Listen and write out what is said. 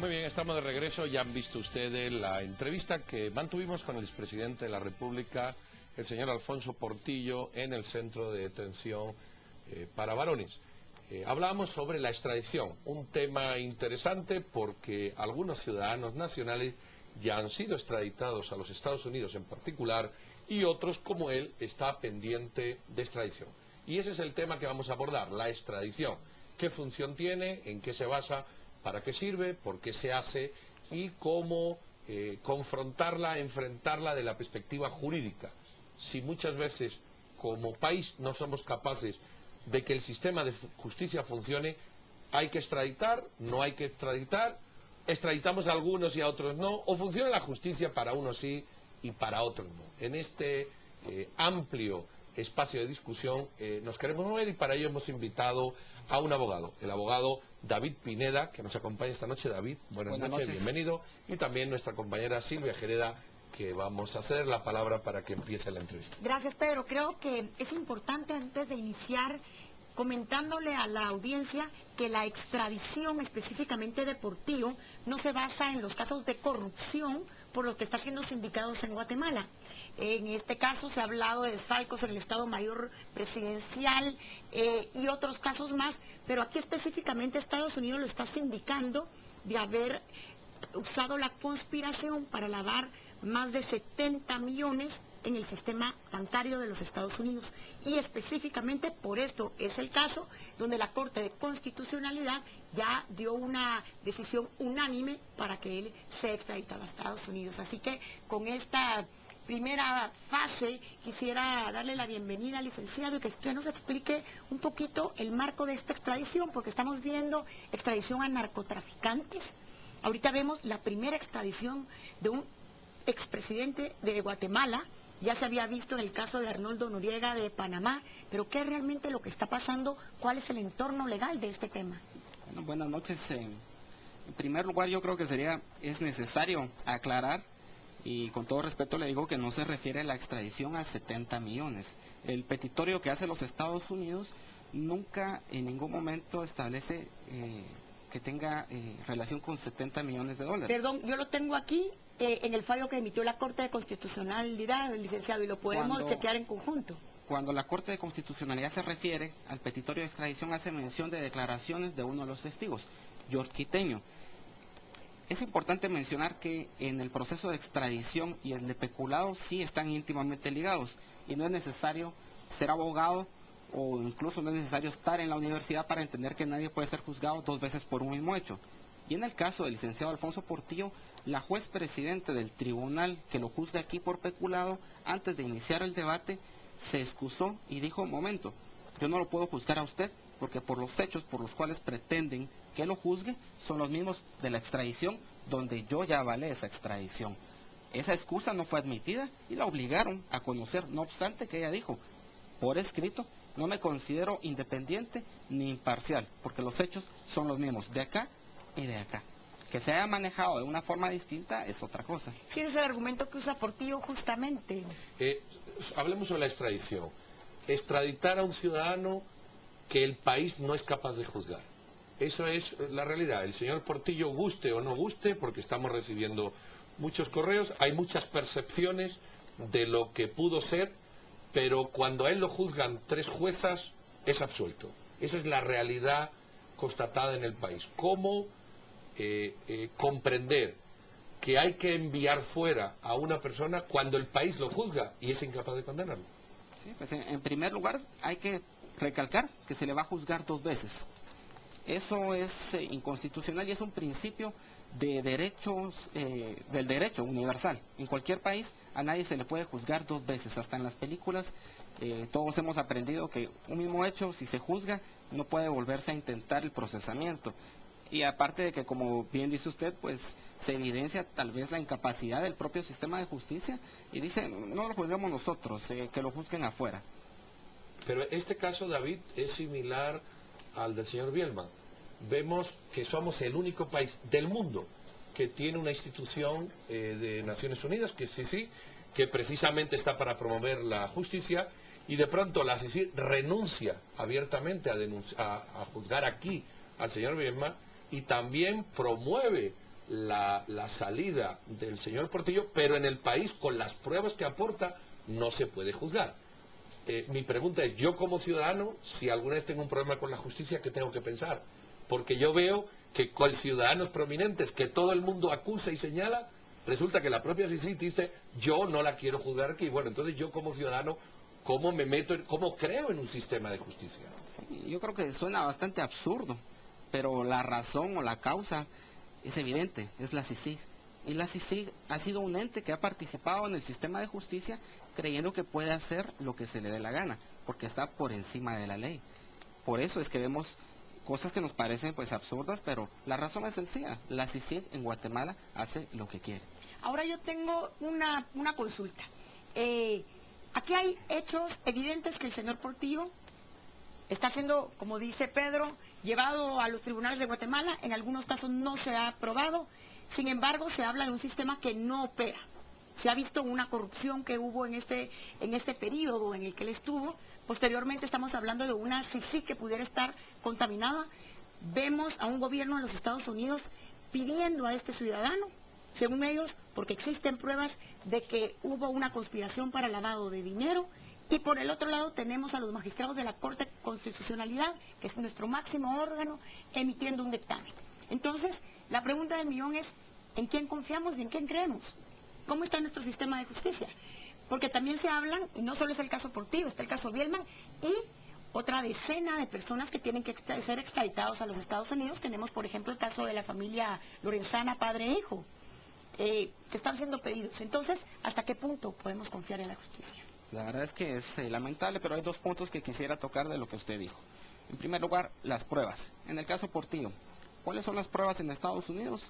Muy bien, estamos de regreso. Ya han visto ustedes la entrevista que mantuvimos con el expresidente de la República, el señor Alfonso Portillo, en el centro de detención para varones. Hablábamos sobre la extradición, un tema interesante porque algunos ciudadanos nacionales ya han sido extraditados a los Estados Unidos en particular y otros, como él, está pendiente de extradición. Y ese es el tema que vamos a abordar, la extradición. ¿Qué función tiene? ¿En qué se basa? ¿Para qué sirve? ¿Por qué se hace? Y cómo confrontarla, enfrentarla de la perspectiva jurídica. Si muchas veces como país no somos capaces de que el sistema de justicia funcione, hay que extraditar, no hay que extraditar, extraditamos a algunos y a otros no, o funciona la justicia para unos sí y para otros no. En este amplio espacio de discusión nos queremos mover y para ello hemos invitado a un abogado, el abogado David Pineda, que nos acompaña esta noche. David, buenas noches, bienvenido, y también nuestra compañera Silvia Jereda, que vamos a ceder la palabra para que empiece la entrevista. Gracias, Pedro. Creo que es importante, antes de iniciar, comentándole a la audiencia que la extradición específicamente de Portillo no se basa en los casos de corrupción por los que están siendo sindicados en Guatemala. En este caso se ha hablado de desfalcos en el Estado Mayor Presidencial y otros casos más, pero aquí específicamente Estados Unidos lo está sindicando de haber usado la conspiración para lavar más de 70 millones en el sistema bancario de los Estados Unidos. Y específicamente por esto es el caso donde la Corte de Constitucionalidad ya dio una decisión unánime para que él sea extraditado a Estados Unidos. Así que con esta primera fase quisiera darle la bienvenida al licenciado y que usted nos explique un poquito el marco de esta extradición, porque estamos viendo extradición a narcotraficantes. Ahorita vemos la primera extradición de un expresidente de Guatemala. Ya se había visto en el caso de Arnoldo Noriega de Panamá, pero ¿qué es realmente lo que está pasando? ¿Cuál es el entorno legal de este tema? Bueno, buenas noches. En primer lugar, yo creo que es necesario aclarar, y con todo respeto le digo que no se refiere a la extradición a 70 millones. El petitorio que hace los Estados Unidos nunca en ningún momento establece que tenga relación con 70 millones de dólares. Perdón, yo lo tengo aquí en el fallo que emitió la Corte de Constitucionalidad, licenciado, y lo podemos chequear en conjunto. Cuando la Corte de Constitucionalidad se refiere al petitorio de extradición, hace mención de declaraciones de uno de los testigos, George Quiteño. Es importante mencionar que en el proceso de extradición y el de peculado sí están íntimamente ligados, y no es necesario ser abogado o incluso no es necesario estar en la universidad para entender que nadie puede ser juzgado dos veces por un mismo hecho. Y en el caso del licenciado Alfonso Portillo, la juez presidente del tribunal que lo juzga aquí por peculado, antes de iniciar el debate, se excusó y dijo: un momento, yo no lo puedo juzgar a usted, porque por los hechos por los cuales pretenden que lo juzgue son los mismos de la extradición, donde yo ya avalé esa extradición. Esa excusa no fue admitida y la obligaron a conocer, no obstante que ella dijo por escrito: no me considero independiente ni imparcial, porque los hechos son los mismos de acá y de acá. Que se haya manejado de una forma distinta es otra cosa. Sí, ese es el argumento que usa Portillo justamente. Hablemos sobre la extradición. Extraditar a un ciudadano que el país no es capaz de juzgar. Eso es la realidad. El señor Portillo, guste o no guste, porque estamos recibiendo muchos correos, hay muchas percepciones de lo que pudo ser, pero cuando a él lo juzgan 3 juezas, es absuelto. Esa es la realidad constatada en el país. ¿Cómo comprender que hay que enviar fuera a una persona cuando el país lo juzga y es incapaz de condenarlo? Sí, pues en primer lugar hay que recalcar que se le va a juzgar 2 veces. Eso es inconstitucional y es un principio de derechos, del derecho universal. En cualquier país a nadie se le puede juzgar 2 veces. Hasta en las películas todos hemos aprendido que un mismo hecho, si se juzga, no puede volverse a intentar el procesamiento. Y aparte de que, como bien dice usted, pues se evidencia tal vez la incapacidad del propio sistema de justicia y dice: no lo juzguemos nosotros, que lo juzguen afuera. Pero este caso, David, es similar al del señor Bielman. Vemos que somos el único país del mundo que tiene una institución de Naciones Unidas, que sí, que precisamente está para promover la justicia, y de pronto la CICIG renuncia abiertamente a juzgar aquí al señor Bielman, y también promueve la salida del señor Portillo, pero en el país, con las pruebas que aporta, no se puede juzgar. Mi pregunta es, yo como ciudadano, si alguna vez tengo un problema con la justicia, ¿qué tengo que pensar? Porque yo veo que con ciudadanos prominentes que todo el mundo acusa y señala, resulta que la propia CICIG dice, yo no la quiero juzgar aquí. Bueno, entonces yo como ciudadano, ¿cómo me meto, cómo creo en un sistema de justicia? Sí, yo creo que suena bastante absurdo, pero la razón o la causa es evidente, es la CICIG. Y la CICIG ha sido un ente que ha participado en el sistema de justicia creyendo que puede hacer lo que se le dé la gana, porque está por encima de la ley. Por eso es que vemos cosas que nos parecen pues absurdas, pero la razón es sencilla. La CICIG en Guatemala hace lo que quiere. Ahora yo tengo una consulta. Aquí hay hechos evidentes que el señor Portillo está siendo, como dice Pedro, llevado a los tribunales de Guatemala. En algunos casos no se ha aprobado. Sin embargo, se habla de un sistema que no opera. Se ha visto una corrupción que hubo en este periodo en el que él estuvo. Posteriormente estamos hablando de una CICIG que pudiera estar contaminada. Vemos a un gobierno de los Estados Unidos pidiendo a este ciudadano, según ellos, porque existen pruebas de que hubo una conspiración para lavado de dinero. Y por el otro lado tenemos a los magistrados de la Corte de Constitucionalidad, que es nuestro máximo órgano, emitiendo un dictamen. Entonces, la pregunta del millón es, ¿en quién confiamos y en quién creemos? ¿Cómo está nuestro sistema de justicia? Porque también se hablan, y no solo es el caso Portillo, está el caso Bielman y otra decena de personas que tienen que ser extraditados a los Estados Unidos. Tenemos, por ejemplo, el caso de la familia Lorenzana, padre e hijo, que están siendo pedidos. Entonces, ¿hasta qué punto podemos confiar en la justicia? La verdad es que es lamentable, pero hay dos puntos que quisiera tocar de lo que usted dijo. En primer lugar, las pruebas. En el caso Portillo, ¿cuáles son las pruebas en Estados Unidos?